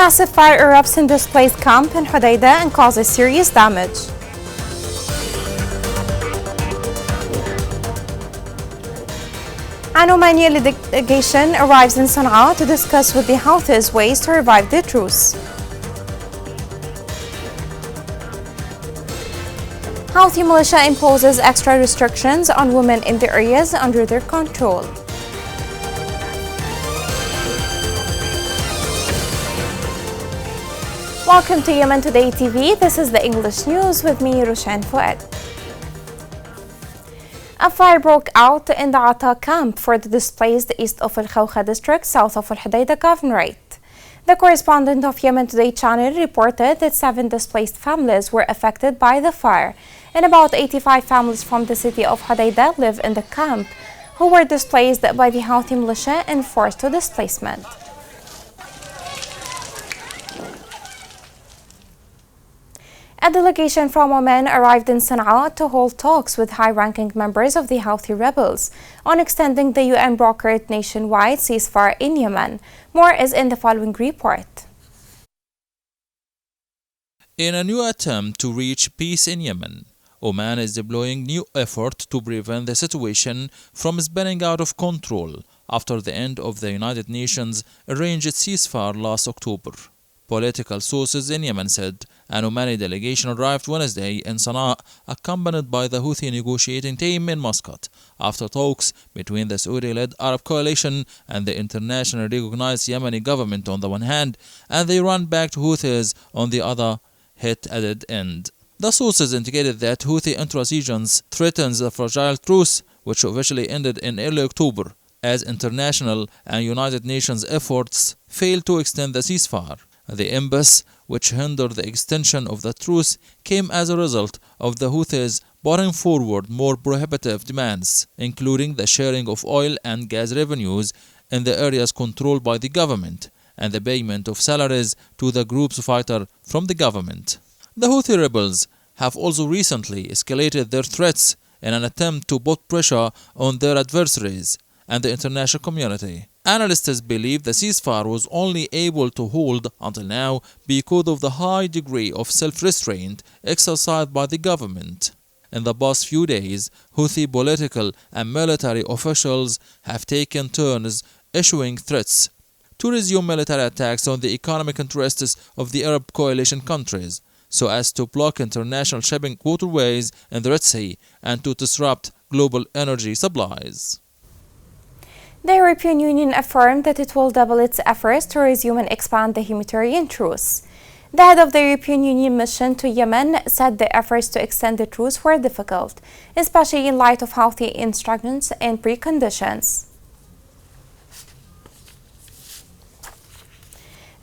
massive fire erupts in displaced camp in Hodeidah and causes serious damage. An Omani delegation arrives in Sana'a to discuss with the Houthis ways to revive the truce. Houthi militia imposes extra restrictions on women in the areas under their control. Welcome to Yemen Today TV. This is the English news with me, Rushan Fuad. A fire broke out in the Ata camp for the displaced east of Al Khawkha district, south of Al Hodeidah Governorate. The correspondent of Yemen Today channel reported that 7 displaced families were affected by the fire, and about 85 families from the city of Hodeidah live in the camp, who were displaced by the Houthi militia and forced to displacement. A delegation from Oman arrived in Sana'a to hold talks with high-ranking members of the Houthi rebels on extending the UN-brokered nationwide ceasefire in Yemen. More is in the following report. In a new attempt to reach peace in Yemen, Oman is deploying new effort to prevent the situation from spinning out of control after the end of the United Nations arranged ceasefire last October. Political sources in Yemen said an Omani delegation arrived Wednesday in Sana'a, accompanied by the Houthi negotiating team in Muscat, after talks between the Saudi-led Arab coalition and the internationally recognized Yemeni government on the one hand, and the Iran-backed Houthis on the other, hit a dead end. The sources indicated that Houthi intransigence threatens the fragile truce, which officially ended in early October, as international and United Nations efforts failed to extend the ceasefire. The impasse, which hindered the extension of the truce, came as a result of the Houthis putting forward more prohibitive demands, including the sharing of oil and gas revenues in the areas controlled by the government and the payment of salaries to the group's fighter from the government. The Houthi rebels have also recently escalated their threats in an attempt to put pressure on their adversaries and the international community. Analysts believe the ceasefire was only able to hold until now because of the high degree of self-restraint exercised by the government. In the past few days, Houthi political and military officials have taken turns issuing threats to resume military attacks on the economic interests of the Arab coalition countries, so as to block international shipping waterways in the Red Sea and to disrupt global energy supplies. The European Union affirmed that it will double its efforts to resume and expand the humanitarian truce. The head of the European Union mission to Yemen said the efforts to extend the truce were difficult, especially in light of Houthi instructions and preconditions.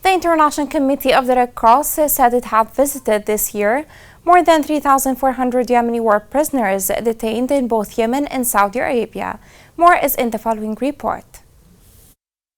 The International Committee of the Red Cross said it had visited this year more than 3,400 Yemeni war prisoners detained in both Yemen and Saudi Arabia. More is in the following report.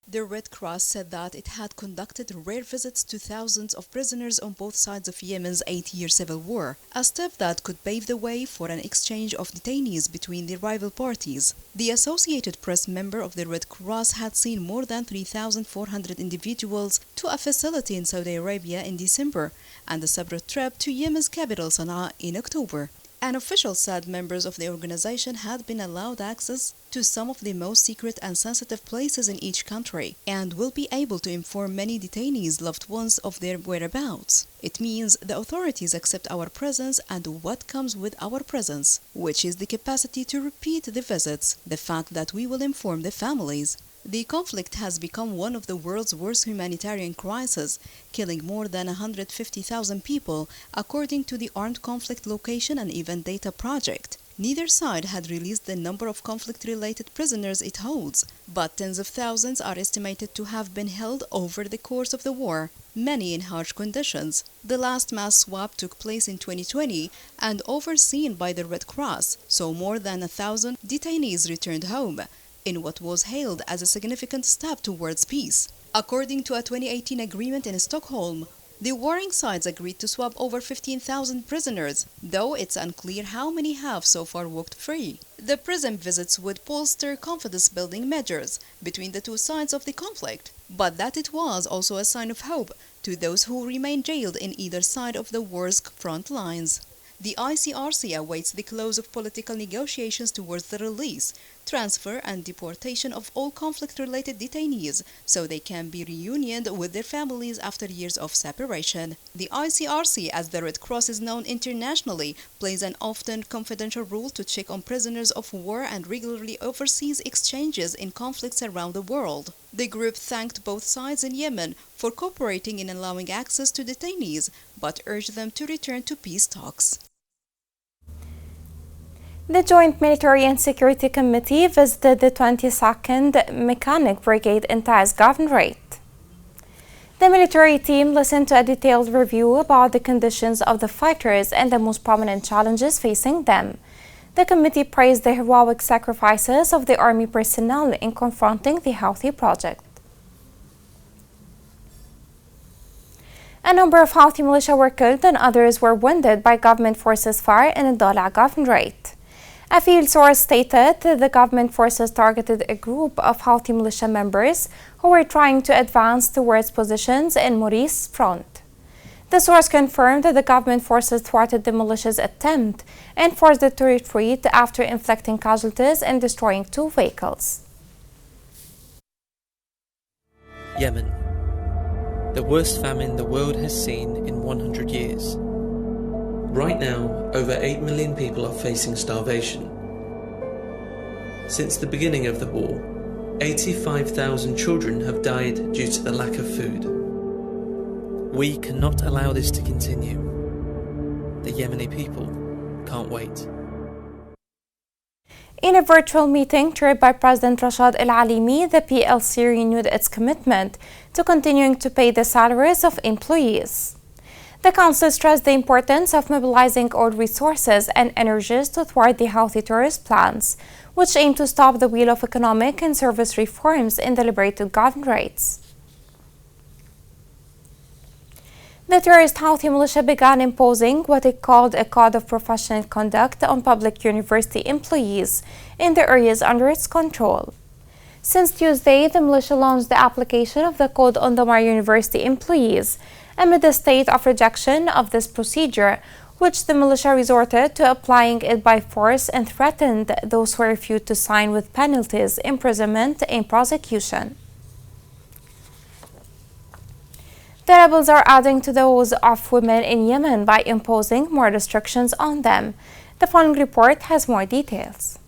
The Red Cross said that it had conducted rare visits to thousands of prisoners on both sides of Yemen's 8-year civil war, a step that could pave the way for an exchange of detainees between the rival parties. The Associated Press member of the Red Cross had seen more than 3,400 individuals to a facility in Saudi Arabia in December and a separate trip to Yemen's capital Sana'a in October. An official said members of the organization had been allowed access to some of the most secret and sensitive places in each country and will be able to inform many detainees' loved ones of their whereabouts. It means the authorities accept our presence and what comes with our presence, which is the capacity to repeat the visits, the fact that we will inform the families. The conflict has become one of the world's worst humanitarian crises, killing more than 150,000 people, according to the Armed Conflict Location and Event Data Project. Neither side had released the number of conflict-related prisoners it holds, but tens of thousands are estimated to have been held over the course of the war, many in harsh conditions. The last mass swap took place in 2020 and overseen by the Red Cross, so more than 1,000 detainees returned home, in what was hailed as a significant step towards peace. According to a 2018 agreement in Stockholm, the warring sides agreed to swap over 15,000 prisoners, though it's unclear how many have so far walked free. The prison visits would bolster confidence-building measures between the two sides of the conflict. but that it was also a sign of hope to those who remain jailed in either side of the war's front lines. The ICRC awaits the close of political negotiations towards the release, transfer and deportation of all conflict-related detainees so they can be reunioned with their families after years of separation. The ICRC, as the Red Cross is known internationally, plays an often confidential role to check on prisoners of war and regularly oversees exchanges in conflicts around the world. The group thanked both sides in Yemen for cooperating in allowing access to detainees, but urged them to return to peace talks. The Joint Military and Security Committee visited the 22nd Mechanic Brigade in Tai's Governorate. The military team listened to a detailed review about the conditions of the fighters and the most prominent challenges facing them. The committee praised the heroic sacrifices of the Army personnel in confronting the Houthi project. A number of Houthi militia were killed and others were wounded by government forces fire in the Dala Governorate. A field source stated that the government forces targeted a group of Houthi militia members who were trying to advance towards positions in Maurice's front. The source confirmed that the government forces thwarted the militia's attempt and forced it to retreat after inflicting casualties and destroying 2 vehicles. Yemen, the worst famine the world has seen in 100 years. Right now, over 8 million people are facing starvation. Since the beginning of the war, 85,000 children have died due to the lack of food. We cannot allow this to continue. The Yemeni people can't wait. In a virtual meeting chaired by President Rashad Al-Alimi, the PLC renewed its commitment to continuing to pay the salaries of employees. The Council stressed the importance of mobilizing all resources and energies to thwart the Houthi terrorist plans, which aim to stop the wheel of economic and service reforms in the liberated governorates. The terrorist Houthi militia began imposing what it called a code of professional conduct on public university employees in the areas under its control. Since Tuesday, the militia launched the application of the code on the University employees amid a state of rejection of this procedure, which the militia resorted to applying it by force and threatened those who refused to sign with penalties, imprisonment, and prosecution. The rebels are adding to those of women in Yemen by imposing more restrictions on them. The following report has more details.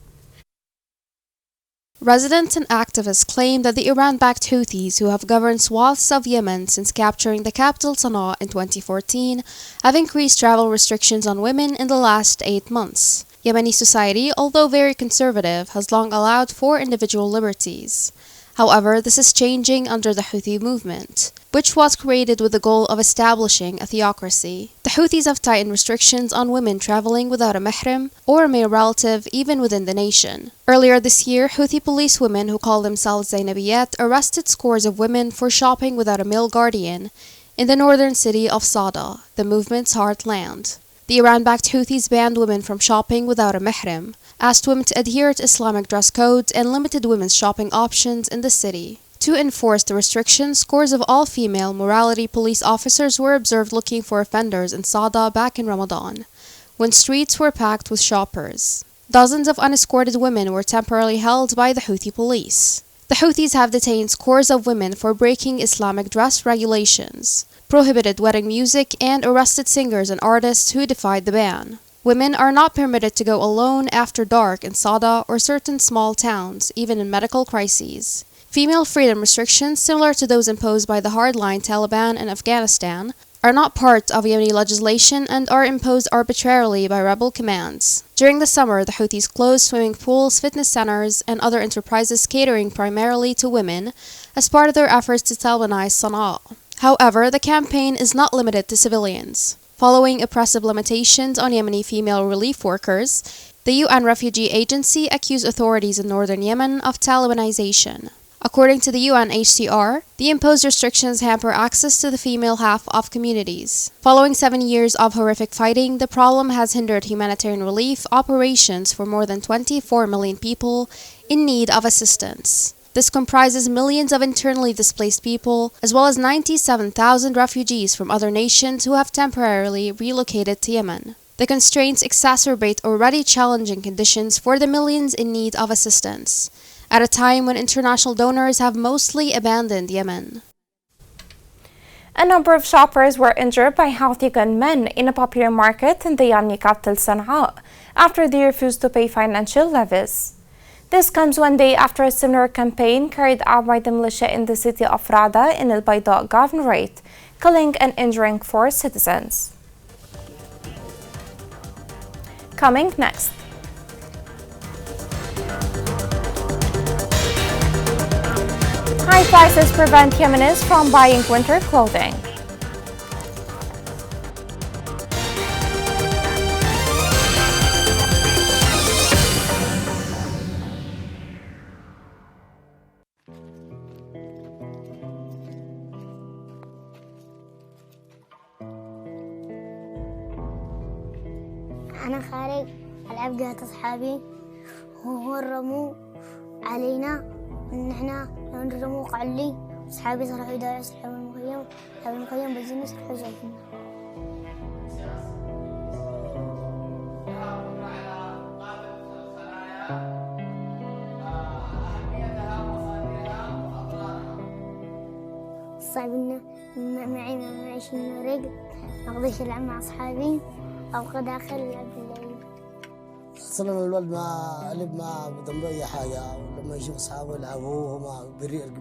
Residents and activists claim that the Iran-backed Houthis, who have governed swaths of Yemen since capturing the capital Sana'a in 2014, have increased travel restrictions on women in the last 8 months. Yemeni society, although very conservative, has long allowed for individual liberties. However, this is changing under the Houthi movement, which was created with the goal of establishing a theocracy. The Houthis have tightened restrictions on women traveling without a mahram or a male relative even within the nation. Earlier this year, Houthi police women who call themselves Zainabiyat arrested scores of women for shopping without a male guardian in the northern city of Sada, the movement's heartland. The Iran-backed Houthis banned women from shopping without a mahram, asked women to adhere to Islamic dress codes, and limited women's shopping options in the city. To enforce the restrictions, scores of all-female morality police officers were observed looking for offenders in Sada back in Ramadan, when streets were packed with shoppers. Dozens of unescorted women were temporarily held by the Houthi police. The Houthis have detained scores of women for breaking Islamic dress regulations, prohibited wedding music, and arrested singers and artists who defied the ban. Women are not permitted to go alone after dark in Sada or certain small towns, even in medical crises. Female freedom restrictions, similar to those imposed by the hardline Taliban in Afghanistan, are not part of Yemeni legislation and are imposed arbitrarily by rebel commands. During the summer, the Houthis closed swimming pools, fitness centers, and other enterprises catering primarily to women as part of their efforts to Talibanize Sana'a. However, the campaign is not limited to civilians. Following oppressive limitations on Yemeni female relief workers, the UN Refugee Agency accused authorities in northern Yemen of Talibanization. According to the UNHCR, the imposed restrictions hamper access to the female half of communities. Following 7 years of horrific fighting, the problem has hindered humanitarian relief operations for more than 24 million people in need of assistance. This comprises millions of internally displaced people, as well as 97,000 refugees from other nations who have temporarily relocated to Yemen. The constraints exacerbate already challenging conditions for the millions in need of assistance, at a time when international donors have mostly abandoned Yemen. A number of shoppers were injured by Houthi gunmen in a popular market in the Yemeni capital Sana'a after they refused to pay financial levies. This comes one day after a similar campaign carried out by the militia in the city of Rada in Al Bayda Governorate, killing and injuring 4 citizens. Coming next. High prices prevent Yemenis from buying winter clothing. أنا خارج ألعب جهة أصحابي وهو الرمو علينا إن إحنا لو الرمو وقع لي أصحابي صاروا يدوروا أصحاب المخيم بزين صاروا جايين. صعب إنه معي شيء رجل ما أقدرش ألعب مع أصحابي أو قد آخر ألعب بالليل. أصلاً الولد ما لعب ما بذنبه أي حاجة، ولما يشوف أصحابه يلعبوا وهو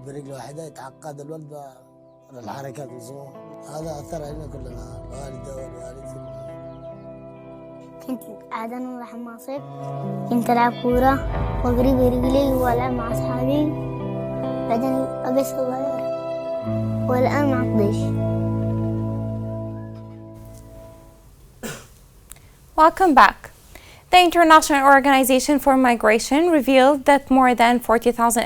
برجل واحدة يتعقد الولد الحركات والزمن. هذا أثر علينا كلنا، الوالد والوالد. كنت عادة نروح المصيف، كنت ألعب كورة وأجري برجلي وألعب مع أصحابي، بعدين أقص صغير والآن ما أقدرش. Welcome back. The International Organization for Migration revealed that more than 40,000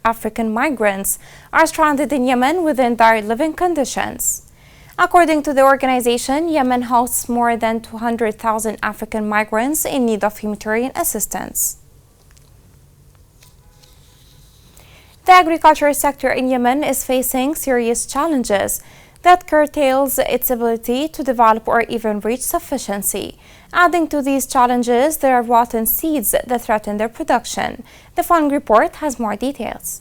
African migrants are stranded in Yemen within dire living conditions. According to the organization, Yemen hosts more than 200,000 African migrants in need of humanitarian assistance. The agriculture sector in Yemen is facing serious challenges that curtails its ability to develop or even reach sufficiency. Adding to these challenges, there are rotten seeds that threaten their production. The following report has more details.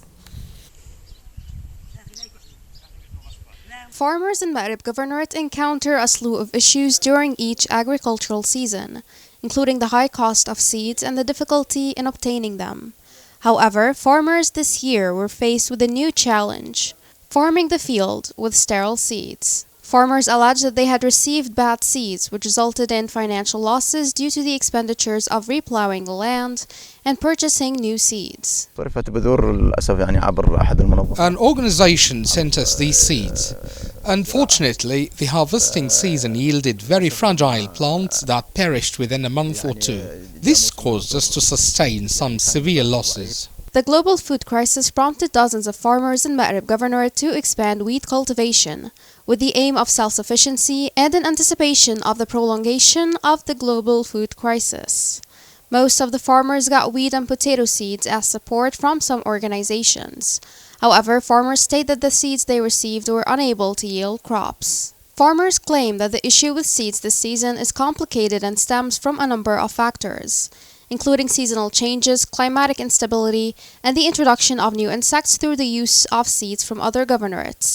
Farmers in Ma'rib Governorate encounter a slew of issues during each agricultural season, including the high cost of seeds and the difficulty in obtaining them. However, farmers this year were faced with a new challenge: farming the field with sterile seeds. Farmers alleged that they had received bad seeds, which resulted in financial losses due to the expenditures of replowing the land and purchasing new seeds. An organization sent us these seeds. Unfortunately, the harvesting season yielded very fragile plants that perished within a month or two. This caused us to sustain some severe losses. The global food crisis prompted dozens of farmers in Ma'rib Governorate to expand wheat cultivation, with the aim of self-sufficiency and in anticipation of the prolongation of the global food crisis. Most of the farmers got wheat and potato seeds as support from some organizations. However, farmers state that the seeds they received were unable to yield crops. Farmers claim that the issue with seeds this season is complicated and stems from a number of factors, including seasonal changes, climatic instability, and the introduction of new insects through the use of seeds from other governorates.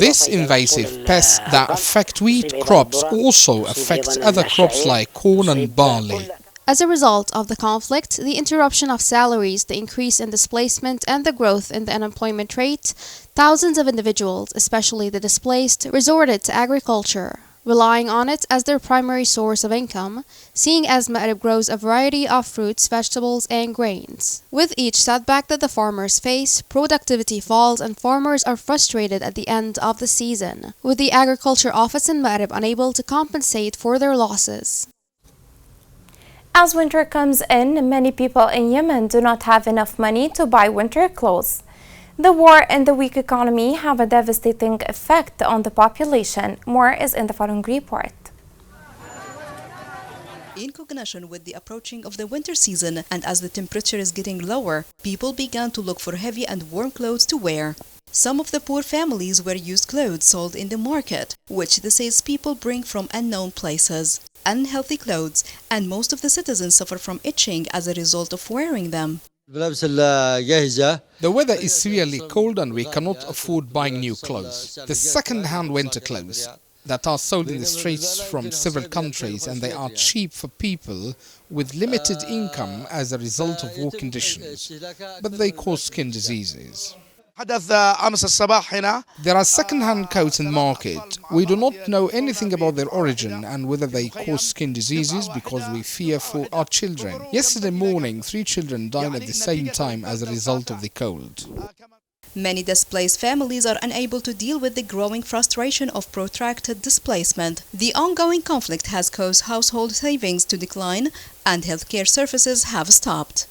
This invasive pests that affect wheat crops also affect other crops like corn and barley. As a result of the conflict, the interruption of salaries, the increase in displacement, and the growth in the unemployment rate, thousands of individuals, especially the displaced, resorted to agriculture, relying on it as their primary source of income, seeing as Ma'rib grows a variety of fruits, vegetables, and grains. With each setback that the farmers face, productivity falls and farmers are frustrated at the end of the season, with the Agriculture Office in Ma'rib unable to compensate for their losses. As winter comes in, many people in Yemen do not have enough money to buy winter clothes. The war and the weak economy have a devastating effect on the population. More is in the following report. In conjunction with the approaching of the winter season and as the temperature is getting lower, people began to look for heavy and warm clothes to wear. Some of the poor families were used clothes sold in the market, which the salespeople bring from unknown places. Unhealthy clothes, and most of the citizens suffer from itching as a result of wearing them. The weather is severely cold and we cannot afford buying new clothes. The second-hand winter clothes that are sold in the streets from several countries, and they are cheap for people with limited income as a result of war conditions, but they cause skin diseases. There are second-hand coats in the market. We do not know anything about their origin and whether they cause skin diseases because we fear for our children. Yesterday morning, 3 children died at the same time as a result of the cold. Many displaced families are unable to deal with the growing frustration of protracted displacement. The ongoing conflict has caused household savings to decline, and healthcare services have stopped.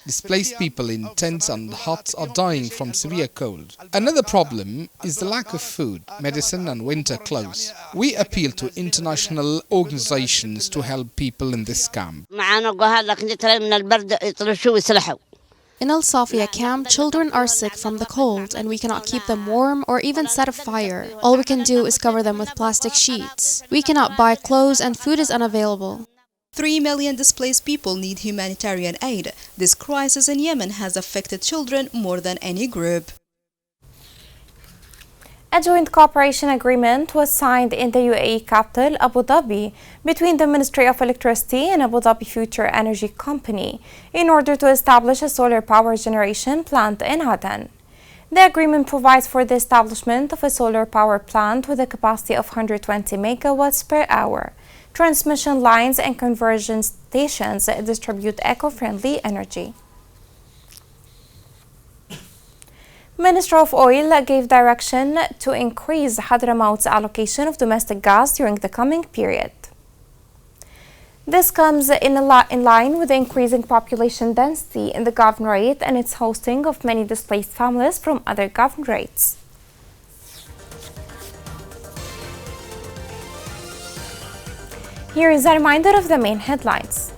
Displaced people in tents and huts are dying from severe cold. Another problem is the lack of food, medicine and winter clothes. We appeal to international organizations to help people in this camp. In Al Safia camp, children are sick from the cold and we cannot keep them warm or even set a fire. All we can do is cover them with plastic sheets. We cannot buy clothes and food is unavailable. 3 million displaced people need humanitarian aid. This crisis in Yemen has affected children more than any group. A joint cooperation agreement was signed in the UAE capital, Abu Dhabi, between the Ministry of Electricity and Abu Dhabi Future Energy Company in order to establish a solar power generation plant in Aden. The agreement provides for the establishment of a solar power plant with a capacity of 120 megawatts per hour. Transmission lines and conversion stations distribute eco-friendly energy. Minister of Oil gave direction to increase Hadramaut's allocation of domestic gas during the coming period. This comes in line with the increasing population density in the governorate and its hosting of many displaced families from other governorates. Here is a reminder of the main headlines.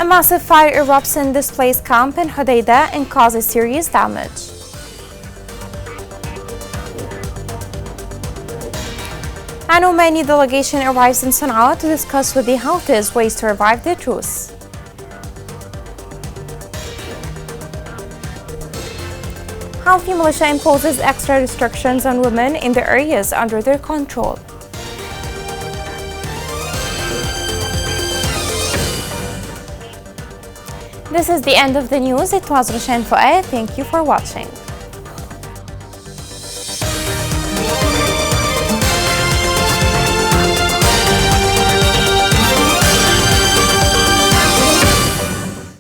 A massive fire erupts in displaced camp in Hodeidah and causes serious damage. An Omani delegation arrives in Sana'a to discuss with the Houthis ways to revive the truce. Houthi militia imposes extra restrictions on women in the areas under their control. This is the end of the news. It was Roshan Fuad. Thank you for watching.